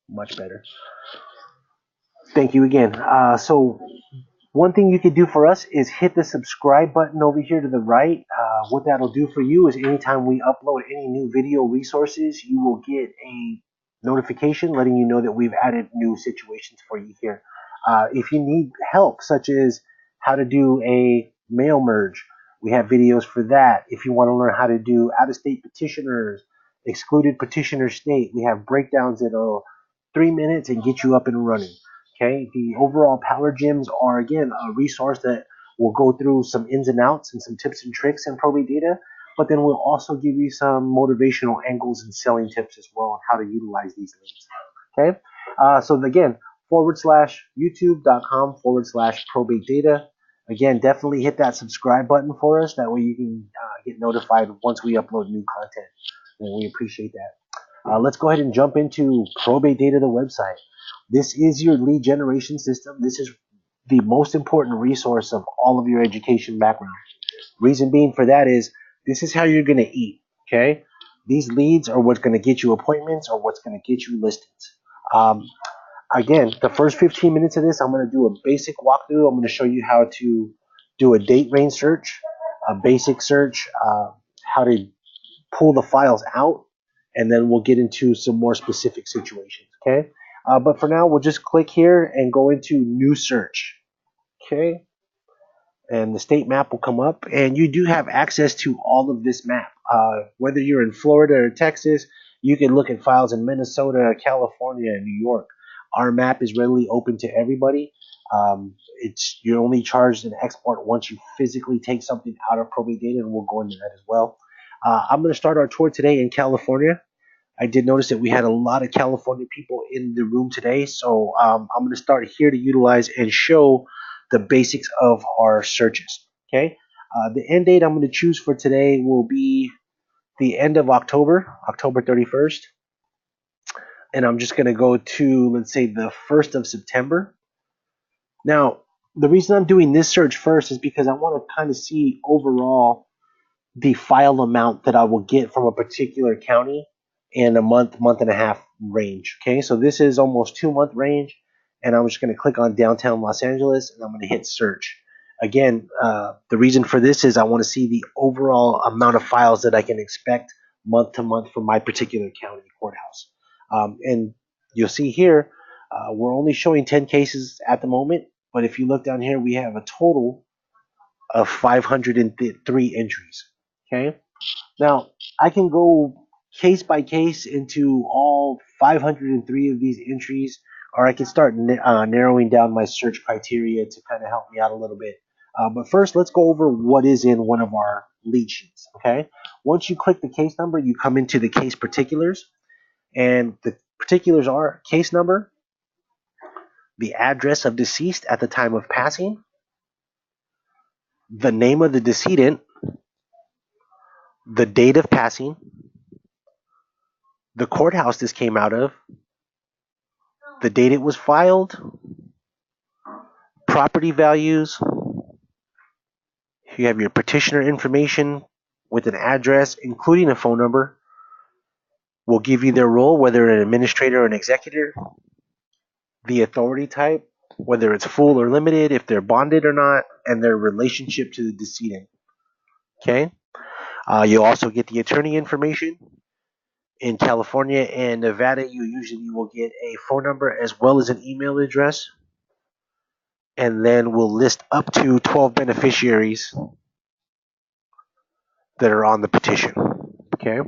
Much better. Thank you again. So one thing you could do for us is hit the subscribe button over here to the right. What that'll do for you is anytime we upload any new video resources, you will get a notification letting you know that we've added new situations for you here. If you need help, such as how to do a mail merge, we have videos for that. If you want to learn how to do out-of-state petitioners, excluded petitioner state, we have breakdowns that'll 3 minutes and get you up and running. Okay, the overall power gyms are again a resource that will go through some ins and outs and some tips and tricks in probate data, but then we'll also give you some motivational angles and selling tips as well on how to utilize these leads. Okay, so again, /youtube.com/probate data. Again, definitely hit that subscribe button for us. That way you can get notified once we upload new content. And we appreciate that. Let's go ahead and jump into Probate Data, the website. This is your lead generation system. This is the most important resource of all of your education background. Reason being for that is this is how you're going to eat. Okay, these leads are what's going to get you appointments or what's going to get you listings. Again, the first 15 minutes of this, I'm going to do a basic walkthrough. I'm going to show you how to do a date range search, a basic search, how to pull the files out, and then we'll get into some more specific situations. Okay. But for now, we'll just click here and go into new search. Okay. And the state map will come up, and you do have access to all of this map. Whether you're in Florida or Texas, you can look at files in Minnesota, California, and New York. Our map is readily open to everybody. You're only charged an export once you physically take something out of probate data, and we'll go into that as well. I'm going to start our tour today in California. I did notice that we had a lot of California people in the room today, so I'm going to start here to utilize and show the basics of our searches. Okay, the end date I'm going to choose for today will be the end of October, October 31st, and I'm just going to go to, let's say, the 1st of September. Now, the reason I'm doing this search first is because I want to kind of see overall the file amount that I will get from a particular county in a month and a half range. Okay, so this is almost 2 month range, and I'm just going to click on downtown Los Angeles, and I'm going to hit search. Again, the reason for this is I want to see the overall amount of files that I can expect month to month from my particular county courthouse. And you'll see here, we're only showing 10 cases at the moment, but if you look down here, we have a total of 503 entries. Okay, now I can go case by case into all 503 of these entries, or I can start narrowing down my search criteria to kind of help me out a little bit. But first, let's go over what is in one of our lead sheets. Okay, once you click the case number, you come into the case particulars, and the particulars are case number, the address of deceased at the time of passing, the name of the decedent, the date of passing, the courthouse this came out of, the date it was filed, property values. You have your petitioner information with an address, including a phone number. We'll give you their role, whether an administrator or an executor, the authority type, whether it's full or limited, if they're bonded or not, and their relationship to the decedent. Okay. You'll also get the attorney information. In California and Nevada, you usually will get a phone number as well as an email address. And then we'll list up to 12 beneficiaries that are on the petition. Okay.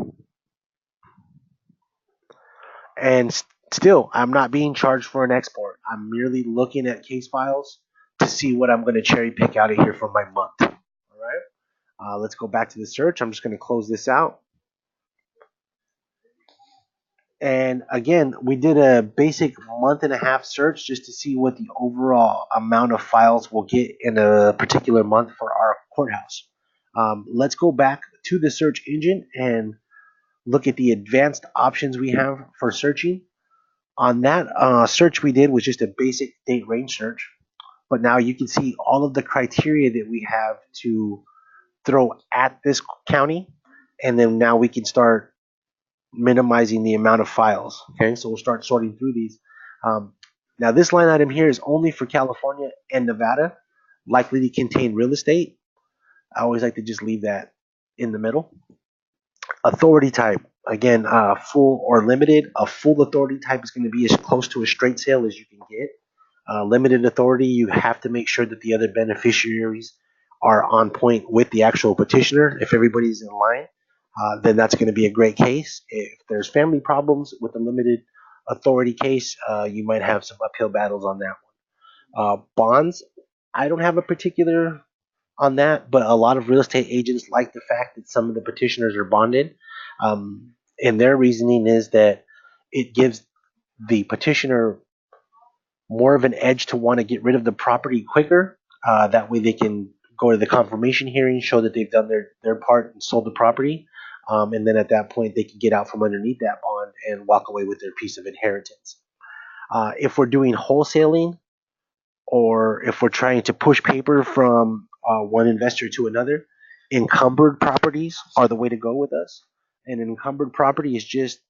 And still, I'm not being charged for an export. I'm merely looking at case files to see what I'm going to cherry pick out of here for my month. All right. Let's go back to the search. I'm just going to close this out. And again, we did a basic month and a half search just to see what the overall amount of files we'll get in a particular month for our courthouse. Let's go back to the search engine and look at the advanced options we have for searching. On that search we did was just a basic date range search, but now you can see all of the criteria that we have to throw at this county, and then now we can start minimizing the amount of files. Okay, so we'll start sorting through these. Now this line item here is only for California and Nevada, likely to contain real estate. I always like to just leave that in the middle. Authority type, again, full or limited. A full authority type is going to be as close to a straight sale as you can get. Limited authority, you have to make sure that the other beneficiaries are on point with the actual petitioner. If everybody's in line, then that's going to be a great case. If there's family problems with a limited authority case, you might have some uphill battles on that one. Bonds, I don't have a particular on that, but a lot of real estate agents like the fact that some of the petitioners are bonded. And their reasoning is that it gives the petitioner more of an edge to want to get rid of the property quicker. That way they can go to the confirmation hearing, show that they've done their part and sold the property. And then at that point, they can get out from underneath that bond and walk away with their piece of inheritance. If we're doing wholesaling, or if we're trying to push paper from one investor to another, encumbered properties are the way to go with us. And an encumbered property is just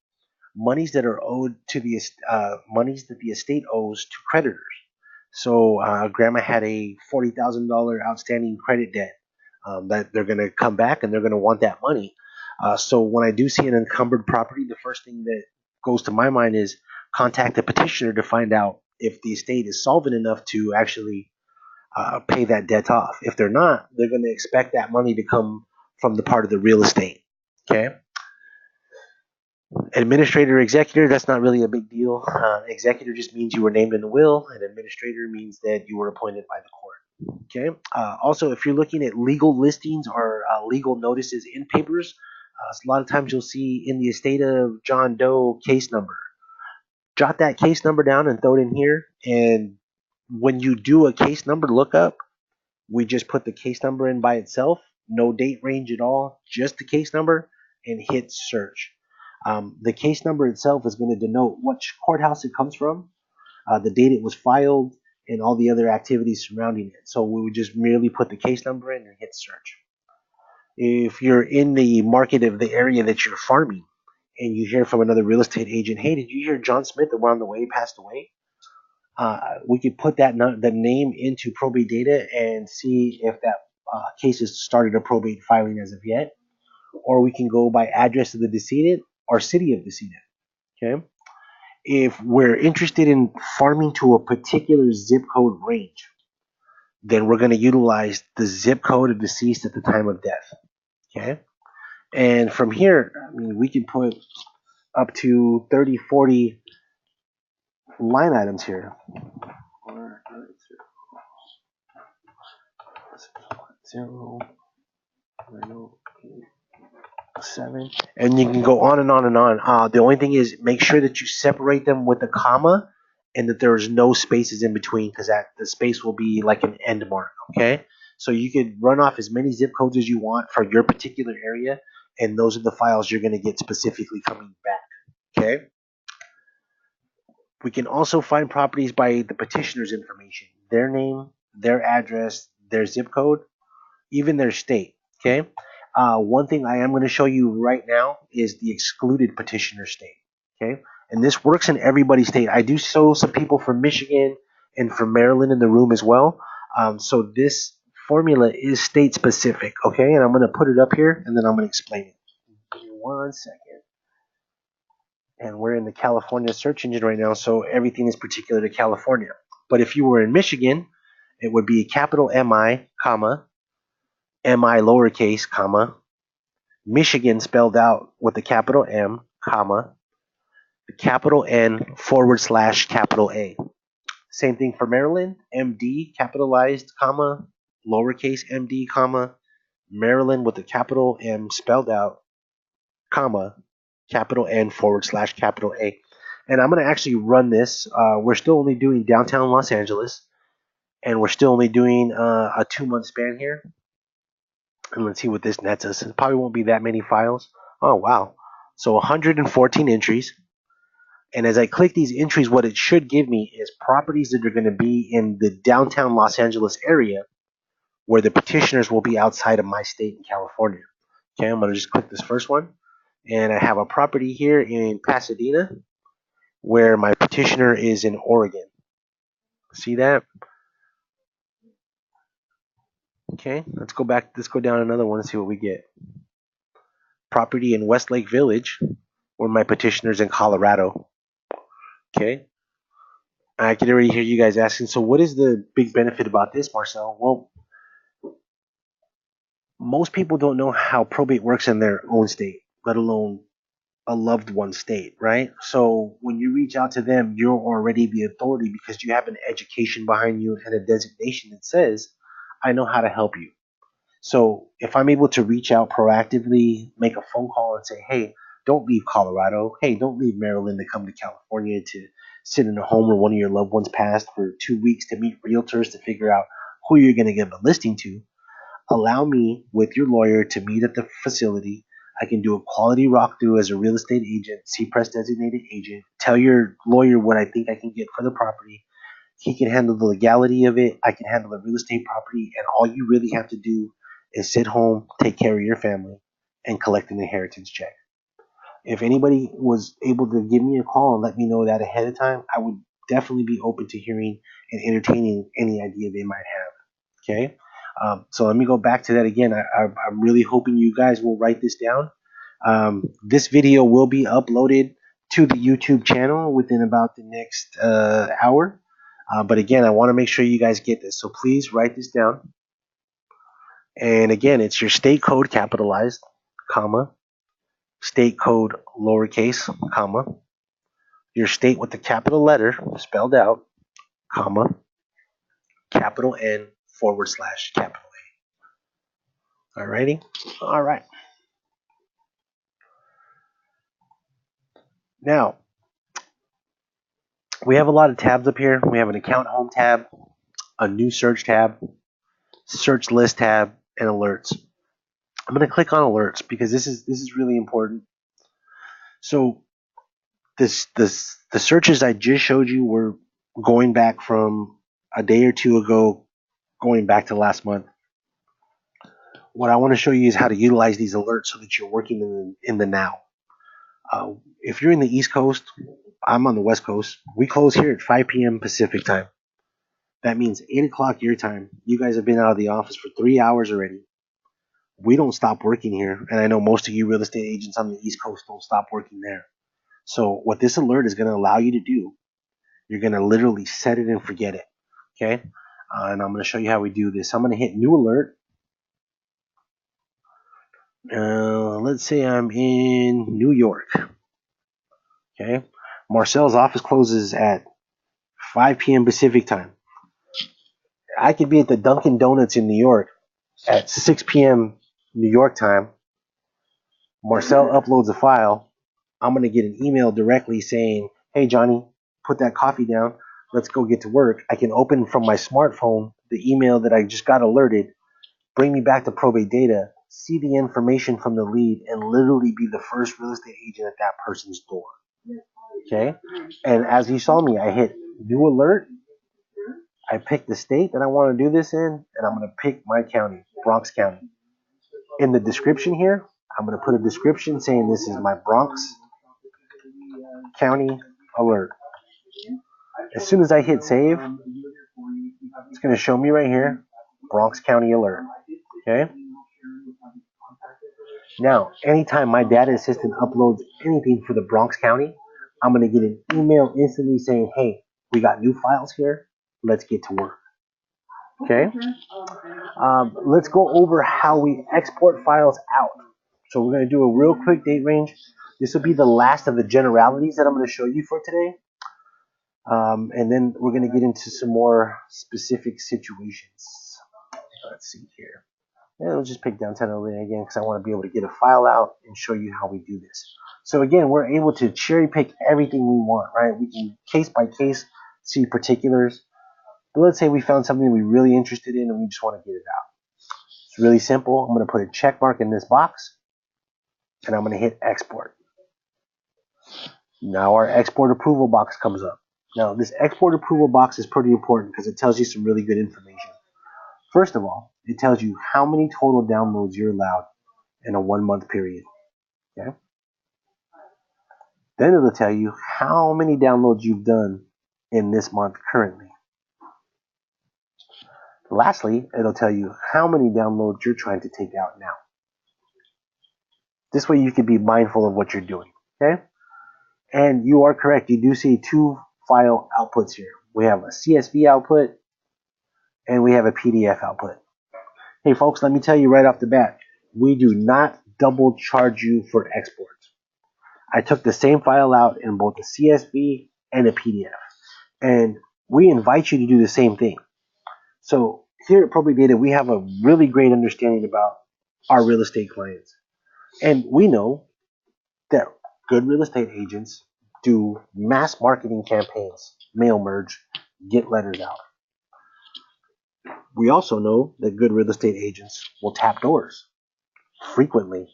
monies that are owed to the monies that the estate owes to creditors. So grandma had a $40,000 outstanding credit debt that they're going to come back and they're going to want that money. So when I do see an encumbered property, the first thing that goes to my mind is contact the petitioner to find out if the estate is solvent enough to actually pay that debt off. If they're not, they're going to expect that money to come from the part of the real estate. Okay. Administrator, executor, that's not really a big deal. Executor just means you were named in the will, and administrator means that you were appointed by the court. Okay. Also, if you're looking at legal listings or legal notices in papers, a lot of times you'll see in the estate of John Doe case number. Jot that case number down and throw it in here. And when you do a case number lookup, we just put the case number in by itself, no date range at all, just the case number, and hit search. The case number itself is going to denote which courthouse it comes from, the date it was filed, and all the other activities surrounding it. So we would just merely put the case number in and hit search. If you're in the market of the area that you're farming and you hear from another real estate agent, hey, did you hear John Smith around the way passed away? We could put the name into probate data and see if that case has started a probate filing as of yet, or we can go by address of the decedent or city of decedent. Okay. If we're interested in farming to a particular zip code range, then we're going to utilize the zip code of deceased at the time of death. Okay. And from here, I mean, we can put up to 30, 40 line items here. 7, and you can go on and on and on. The only thing is make sure that you separate them with a comma and that there is no spaces in between, because the space will be like an end mark. Okay, so you could run off as many zip codes as you want for your particular area, and those are the files you're going to get specifically coming back. Okay. We can also find properties by the petitioner's information, their name, their address, their zip code, even their state. Okay. One thing I am going to show you right now is the excluded petitioner state. Okay. And this works in everybody's state. I do show some people from Michigan and from Maryland in the room as well. So this formula is state specific. Okay. And I'm going to put it up here and then I'm going to explain it. Give me 1 second. And we're in the California search engine right now, so everything is particular to California. But if you were in Michigan, it would be capital MI, comma, MI lowercase, comma, Michigan spelled out with a capital M, comma, the capital N / capital A. Same thing for Maryland, MD capitalized, comma, lowercase MD, comma, Maryland with a capital M spelled out, comma, capital N / capital A. And I'm going to actually run this. We're still only doing downtown Los Angeles, and we're still only doing a 2-month span here. And let's see what this nets us. It probably won't be that many files. Oh, wow. So 114 entries. And as I click these entries, what it should give me is properties that are going to be in the downtown Los Angeles area where the petitioners will be outside of my state in California. Okay, I'm going to just click this first one. And I have a property here in Pasadena where my petitioner is in Oregon. See that? Okay, let's go back. Let's go down another one and see what we get. Property in Westlake Village where my petitioner's in Colorado. Okay, I can already hear you guys asking, so what is the big benefit about this, Marcel? Well, most people don't know how probate works in their own state, let alone a loved one state, right? So when you reach out to them, you're already the authority because you have an education behind you and a designation that says, I know how to help you. So if I'm able to reach out proactively, make a phone call and say, hey, don't leave Colorado. Hey, don't leave Maryland to come to California to sit in a home where one of your loved ones passed for 2 weeks to meet realtors to figure out who you're going to give a listing to. Allow me with your lawyer to meet at the facility. I can do a quality walkthrough as a real estate agent, CPRES designated agent. Tell your lawyer what I think I can get for the property. He can handle the legality of it. I can handle the real estate property. And all you really have to do is sit home, take care of your family, and collect an inheritance check. If anybody was able to give me a call and let me know that ahead of time, I would definitely be open to hearing and entertaining any idea they might have. Okay. So let me go back to that again. I'm really hoping you guys will write this down. This video will be uploaded to the YouTube channel within about the next hour. But again, I want to make sure you guys get this. So please write this down. And again, it's your state code capitalized, comma, state code lowercase, comma, your state with the capital letter spelled out, comma, capital N / capital A. Alrighty? All right. Now, we have a lot of tabs up here. We have an account home tab, a new search tab, search list tab, and alerts. I'm going to click on alerts because this is really important. So the searches I just showed you were going back from a day or two ago, going back to last month. What I want to show you is how to utilize these alerts so that you're working in the now. If you're in the East Coast, I'm on the West Coast. We close here at 5 p.m. Pacific time. That means 8 o'clock your time. You guys have been out of the office for 3 hours already. We don't stop working here. And I know most of you real estate agents on the East Coast don't stop working there. So what this alert is going to allow you to do, you're going to literally set it and forget it. Okay? And I'm going to show you how we do this. I'm going to hit new alert. Let's say I'm in New York. Okay? Marcel's office closes at 5 p.m. Pacific time. I could be at the Dunkin' Donuts in New York at 6 p.m. New York time. Marcel uploads a file. I'm going to get an email directly saying, hey, Johnny, put that coffee down. Let's go get to work. I can open from my smartphone the email that I just got alerted, bring me back to Probate Data, see the information from the lead, and literally be the first real estate agent at that person's door. Okay? And as you saw me, I hit new alert. I pick the state that I want to do this in, and I'm going to pick my county, Bronx County. In the description here, I'm going to put a description saying this is my Bronx County alert. As soon as I hit save, it's going to show me right here, Bronx County alert. Okay? Now, anytime my data assistant uploads anything for the Bronx County, I'm going to get an email instantly saying, hey, we got new files here. Let's get to work. Okay? Let's go over how we export files out. So we're going to do a real quick date range. This will be the last of the generalities that I'm going to show you for today. And then we're going to get into some more specific situations. Let's see here. And we'll just pick downtown LA again because I want to be able to get a file out and show you how we do this. So again, we're able to cherry pick everything we want, right? We can case by case see particulars. But let's say we found something we're really interested in and we just want to get it out. It's really simple. I'm going to put a check mark in this box and I'm going to hit export. Now our export approval box comes up. Now this export approval box is pretty important because it tells you some really good information. First of all, it tells you how many total downloads you're allowed in a 1 month period. Okay? Then it'll tell you how many downloads you've done in this month currently. Lastly, it'll tell you how many downloads you're trying to take out now. This way you can be mindful of what you're doing, okay? And you are correct. You do see 2 file outputs here. We have a CSV output and we have a PDF output. Hey folks, let me tell you right off the bat, we do not double charge you for exports. I took the same file out in both a CSV and a PDF. And we invite you to do the same thing. So here at Probate Data, we have a really great understanding about our real estate clients. And we know that good real estate agents do mass marketing campaigns, mail merge, get letters out. We also know that good real estate agents will tap doors frequently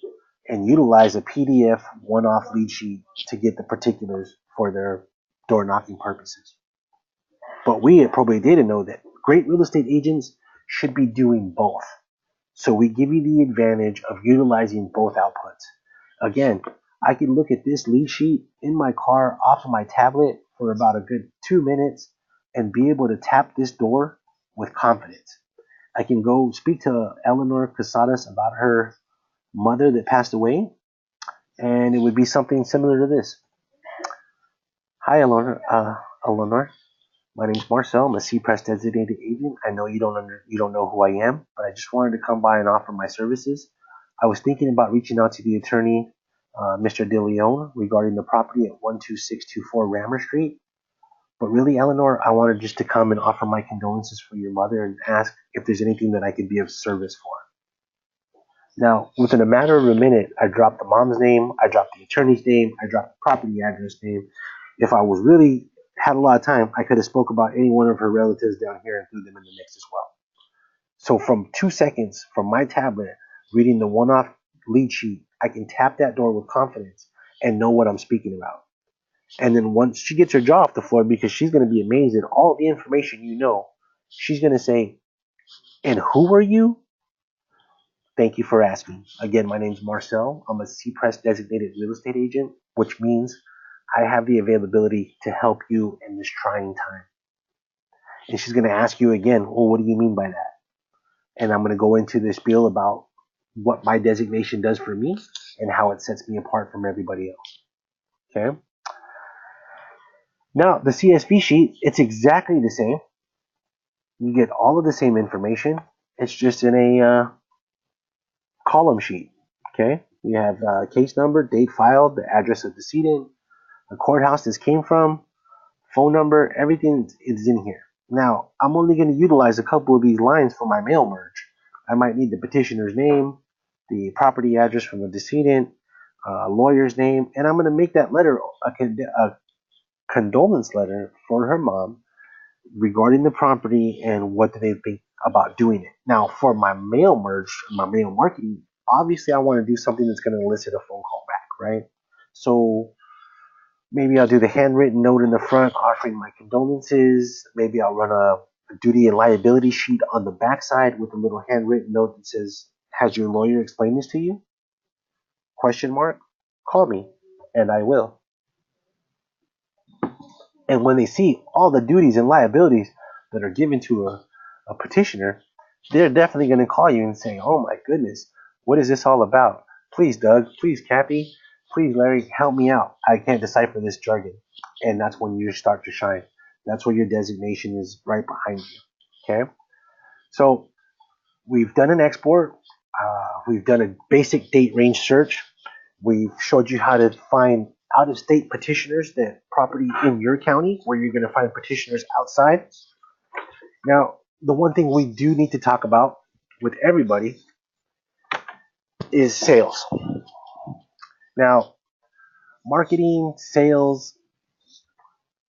and utilize a PDF one-off lead sheet to get the particulars for their door knocking purposes. But we at Probate Data know that great real estate agents should be doing both. So we give you the advantage of utilizing both outputs. Again, I can look at this lead sheet in my car off of my tablet for about a good 2 minutes and be able to tap this door with confidence. I can go speak to Eleanor Casadas about her mother that passed away, and it would be something similar to this. Hi, Eleanor. My name's Marcel. I'm a C-Press designated agent. I know you don't know who I am, but I just wanted to come by and offer my services. I was thinking about reaching out to the attorney, Mr. De Leon, regarding the property at 12624 Rammer Street. But really, Eleanor, I wanted just to come and offer my condolences for your mother and ask if there's anything that I could be of service for. Now, within a matter of a minute, I dropped the mom's name, I dropped the attorney's name, I dropped the property address name. If I was really had a lot of time, I could have spoke about any one of her relatives down here and threw them in the mix as well. So from 2 seconds from my tablet, reading the one-off lead sheet, I can tap that door with confidence and know what I'm speaking about. And then once she gets her jaw off the floor, because she's going to be amazed at all the information you know, she's going to say, "And who are you?" Thank you for asking. Again, my name's Marcel. I'm a C-Press designated real estate agent, which means I have the availability to help you in this trying time. And she's going to ask you again, well, what do you mean by that? And I'm going to go into this spiel about what my designation does for me and how it sets me apart from everybody else. Okay? Now, the CSV sheet, it's exactly the same. You get all of the same information. It's just in a column sheet. Okay? You have case number, date filed, the address of the decedent, the courthouse this came from, phone number, everything is in here. Now, I'm only going to utilize a couple of these lines for my mail merge. I might need the petitioner's name, the property address from the decedent, lawyer's name, and I'm going to make that letter a condolence letter for her mom regarding the property and what do they think about doing it. Now, for my mail merge, my mail marketing, obviously I want to do something that's going to elicit a phone call back, right? So maybe I'll do the handwritten note in the front offering my condolences. Maybe I'll run a duty and liability sheet on the backside with a little handwritten note that says, "Has your lawyer explained this to you? Question mark. Call me, and I will." And when they see all the duties and liabilities that are given to a petitioner, they're definitely going to call you and say, "Oh my goodness, what is this all about? Please, Doug, please, Kathy, please, Larry, help me out. I can't decipher this jargon." And that's when you start to shine. That's where your designation is right behind you. Okay? So we've done an export. We've done a basic date range search. We've showed you how to find out-of-state petitioners, that property in your county, where you're going to find petitioners outside. Now, the one thing we do need to talk about with everybody is sales. Now, marketing, sales,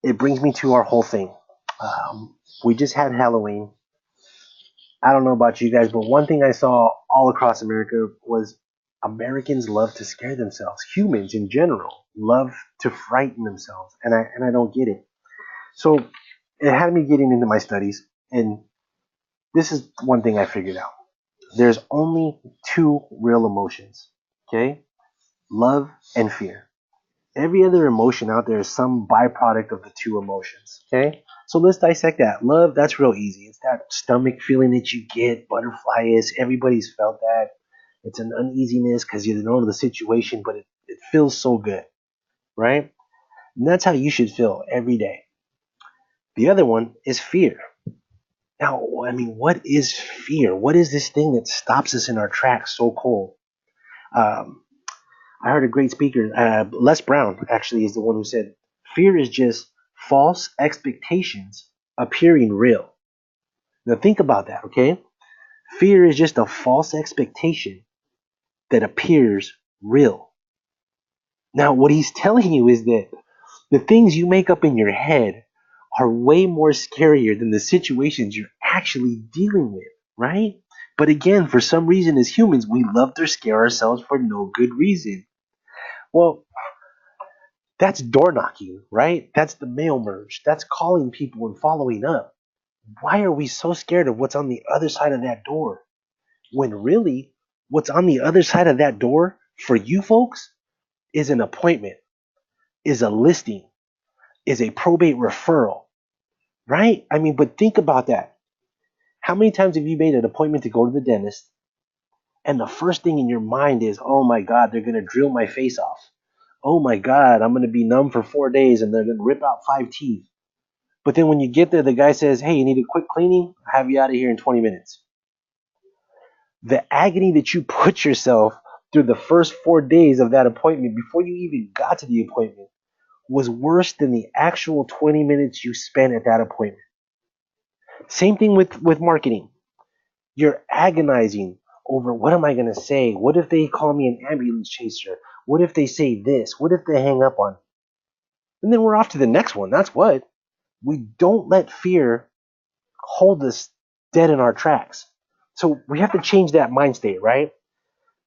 it brings me to our whole thing. We just had Halloween. I don't know about you guys, but one thing I saw all across America was Americans love to scare themselves. Humans in general love to frighten themselves, and I don't get it. So it had me getting into my studies, and this is one thing I figured out. There's only 2 real emotions, okay? Love and fear. Every other emotion out there is some byproduct of the two emotions. Okay? So let's dissect that. Love, that's real easy. It's that stomach feeling that you get, butterflies. Everybody's felt that. It's an uneasiness because you don't know the situation, but it feels so good, right? And that's how you should feel every day. The other one is fear. Now, I mean, what is fear? What is this thing that stops us in our tracks so cold? Um, I heard a great speaker, Les Brown, actually, is the one who said, fear is just false expectations appearing real. Now, think about that, okay? Fear is just a false expectation that appears real. Now, what he's telling you is that the things you make up in your head are way more scarier than the situations you're actually dealing with, right? But again, for some reason as humans, we love to scare ourselves for no good reason. Well, that's door knocking, right? That's the mail merge. That's calling people and following up. Why are we so scared of what's on the other side of that door? When really, what's on the other side of that door for you folks is an appointment, is a listing, is a probate referral, right? I mean, but think about that. How many times have you made an appointment to go to the dentist and the first thing in your mind is, oh my God, they're going to drill my face off. Oh my God, I'm going to be numb for 4 days and they're going to rip out 5 teeth. But then when you get there, the guy says, hey, you need a quick cleaning? I'll have you out of here in 20 minutes. The agony that you put yourself through the first 4 days of that appointment before you even got to the appointment was worse than the actual 20 minutes you spent at that appointment. Same thing with marketing. You're agonizing over what am I going to say? What if they call me an ambulance chaser? What if they say this? What if they hang up on me? And then we're off to the next one. That's what. We don't let fear hold us dead in our tracks. So we have to change that mind state, right?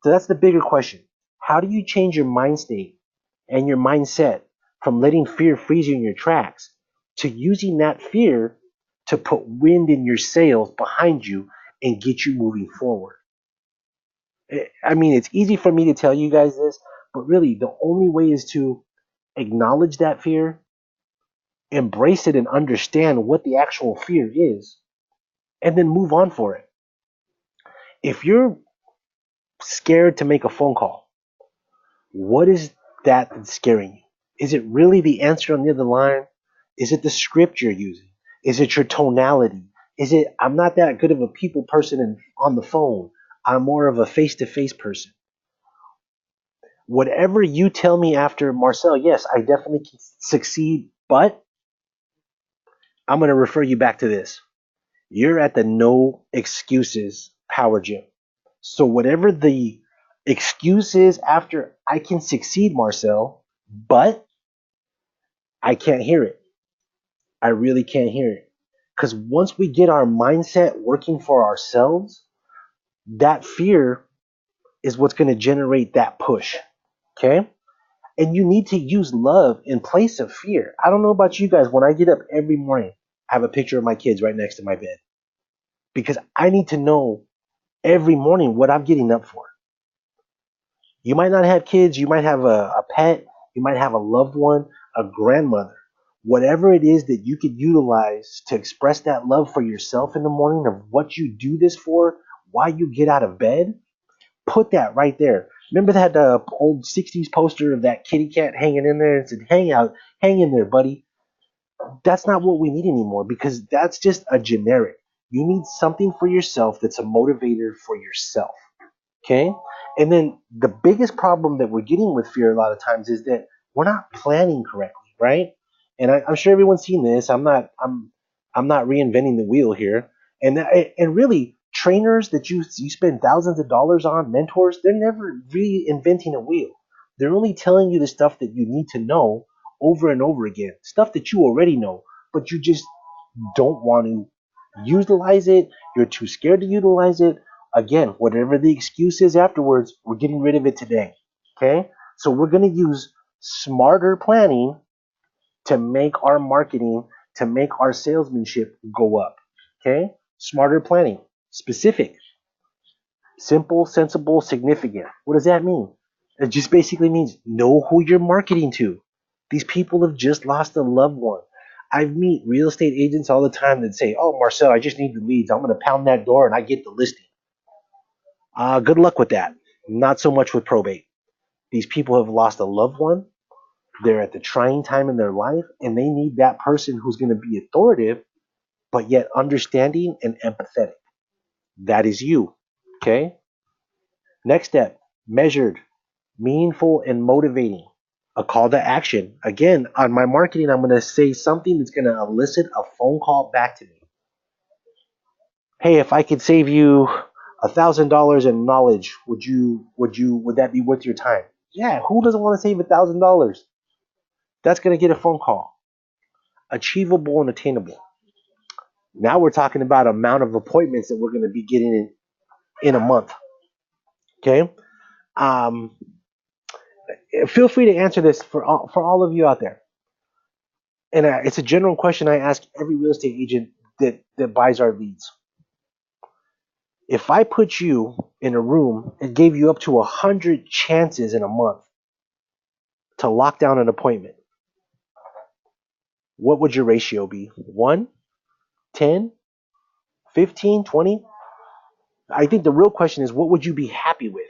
So that's the bigger question. How do you change your mind state and your mindset from letting fear freeze you in your tracks to using that fear to put wind in your sails behind you and get you moving forward? I mean, it's easy for me to tell you guys this, but really the only way is to acknowledge that fear, embrace it, and understand what the actual fear is, and then move on for it. If you're scared to make a phone call, what is that that's scaring you? Is it really the answer on the other line? Is it the script you're using? Is it your tonality? Is it, I'm not that good of a people person on the phone. I'm more of a face-to-face person. Whatever you tell me after, Marcel, yes, I definitely can succeed, but I'm going to refer you back to this. You're at the no excuses power gym. So whatever the excuse is after I can succeed, Marcel, but I can't hear it. I really can't hear it. Because once we get our mindset working for ourselves, that fear is what's going to generate that push. Okay? And you need to use love in place of fear. I don't know about you guys. When I get up every morning, I have a picture of my kids right next to my bed. Because I need to know every morning what I'm getting up for. You might not have kids. You might have a pet. You might have a loved one, a grandmother. Whatever it is that you could utilize to express that love for yourself in the morning of what you do this for, why you get out of bed, put that right there. Remember that old 60s poster of that kitty cat hanging in there and said, hang in there, buddy. That's not what we need anymore because that's just a generic. You need something for yourself that's a motivator for yourself. Okay? And then the biggest problem that we're getting with fear a lot of times is that we're not planning correctly, right? And I'm sure everyone's seen this. I'm not reinventing the wheel here. And really, trainers that you spend thousands of dollars on, mentors, they're never reinventing a wheel. They're only telling you the stuff that you need to know over and over again, stuff that you already know, but you just don't want to utilize it. You're too scared to utilize it. Again, whatever the excuse is afterwards, we're getting rid of it today. Okay? So we're going to use smarter planning to make our marketing, to make our salesmanship go up. Okay? Smarter planning. Specific. Simple, sensible, significant. What does that mean? It just basically means know who you're marketing to. These people have just lost a loved one. I meet real estate agents all the time that say, "Oh, Marcel, I just need the leads. I'm going to pound that door and I get the listing." Good luck with that. Not so much with probate. These people have lost a loved one. They're at the trying time in their life, and they need that person who's going to be authoritative, but yet understanding and empathetic. That is you. Okay? Next step, measured, meaningful, and motivating. A call to action. Again, on my marketing, I'm going to say something that's going to elicit a phone call back to me. Hey, if I could save you $1,000 in knowledge, would that be worth your time? Yeah, who doesn't want to save $1,000? That's going to get a phone call. Achievable and attainable. Now we're talking about amount of appointments that we're going to be getting in a month. Okay. Um, Feel free to answer this for all of you out there. And it's a general question I ask every real estate agent that buys our leads. If I put you in a room and gave you up to 100 chances in a month to lock down an appointment, what would your ratio be? 1, 10, 15, 20? I think the real question is, what would you be happy with?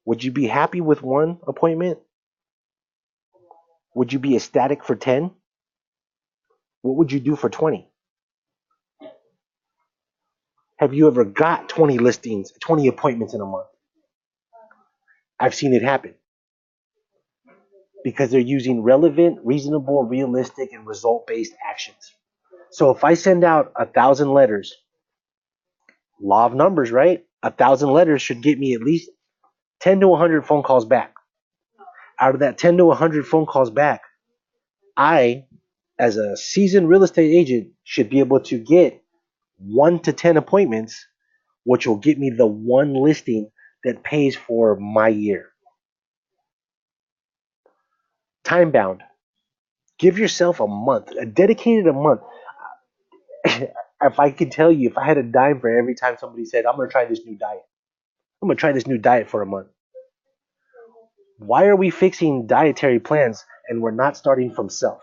Would you be happy with 1 appointment? Would you be ecstatic for 10? What would you do for 20? Have you ever got 20 listings, 20 appointments in a month? I've seen it happen because they're using relevant, reasonable, realistic, and result-based actions. So if I send out 1,000 letters, law of numbers, right? 1,000 letters should get me at least 10 to 100 phone calls back. Out of that 10 to 100 phone calls back, I, as a seasoned real estate agent, should be able to get 1 to 10 appointments, which will get me the 1 listing that pays for my year. Time bound. Give yourself a month, a dedicated a month. If I could tell you, if I had a dime for every time somebody said, "I'm going to try this new diet. I'm going to try this new diet for a month." Why are we fixing dietary plans and we're not starting from self?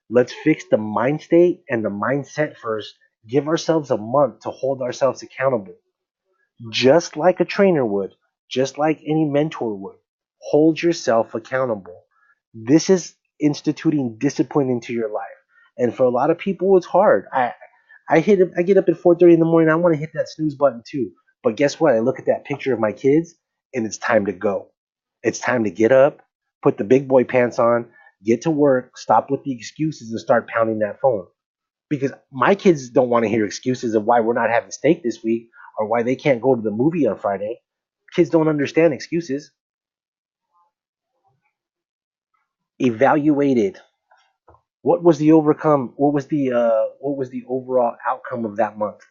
Let's fix the mind state and the mindset first. Give ourselves a month to hold ourselves accountable. Just like a trainer would, just like any mentor would. Hold yourself accountable. This is instituting discipline into your life. And for a lot of people, it's hard. I get up at 4:30 in the morning. I want to hit that snooze button too. But guess what? I look at that picture of my kids, and it's time to go. It's time to get up, put the big boy pants on, get to work, stop with the excuses, and start pounding that phone. Because my kids don't want to hear excuses of why we're not having steak this week or why they can't go to the movie on Friday. Kids don't understand excuses. Evaluate it. What was the what was the overall outcome of that month?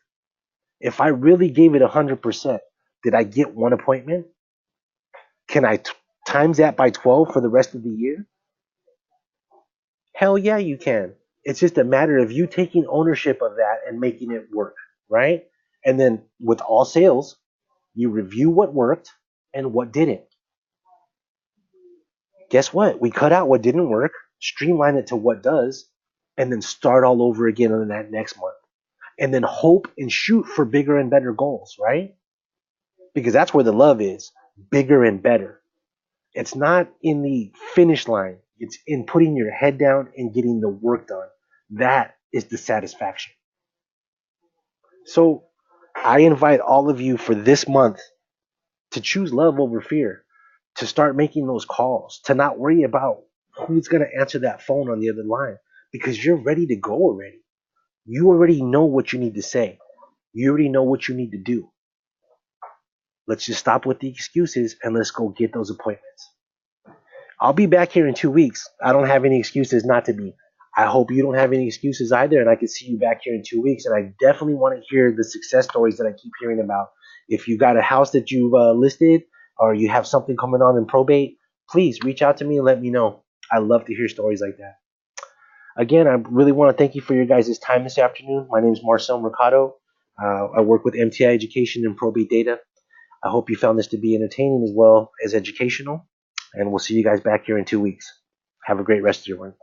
If I really gave it 100%, did I get 1 appointment? Can I times that by 12 for the rest of the year? Hell yeah, you can. It's just a matter of you taking ownership of that and making it work, right? And then with all sales, you review what worked and what didn't. Guess what? We cut out what didn't work, streamline it to what does, and then start all over again on that next month. And then hope and shoot for bigger and better goals, right? Because that's where the love is, bigger and better. It's not in the finish line. It's in putting your head down and getting the work done. That is the satisfaction. So I invite all of you for this month to choose love over fear, to start making those calls, to not worry about who's going to answer that phone on the other line because you're ready to go already. You already know what you need to say. You already know what you need to do. Let's just stop with the excuses and let's go get those appointments. I'll be back here in 2 weeks. I don't have any excuses not to be. I hope you don't have any excuses either, and I can see you back here in 2 weeks. And I definitely want to hear the success stories that I keep hearing about. If you got a house that you've listed or you have something coming on in probate, please reach out to me and let me know. I love to hear stories like that. Again, I really want to thank you for your guys' time this afternoon. My name is Marcel Mercado. I work with MTI Education and Probate Data. I hope you found this to be entertaining as well as educational, and we'll see you guys back here in 2 weeks. Have a great rest of your one.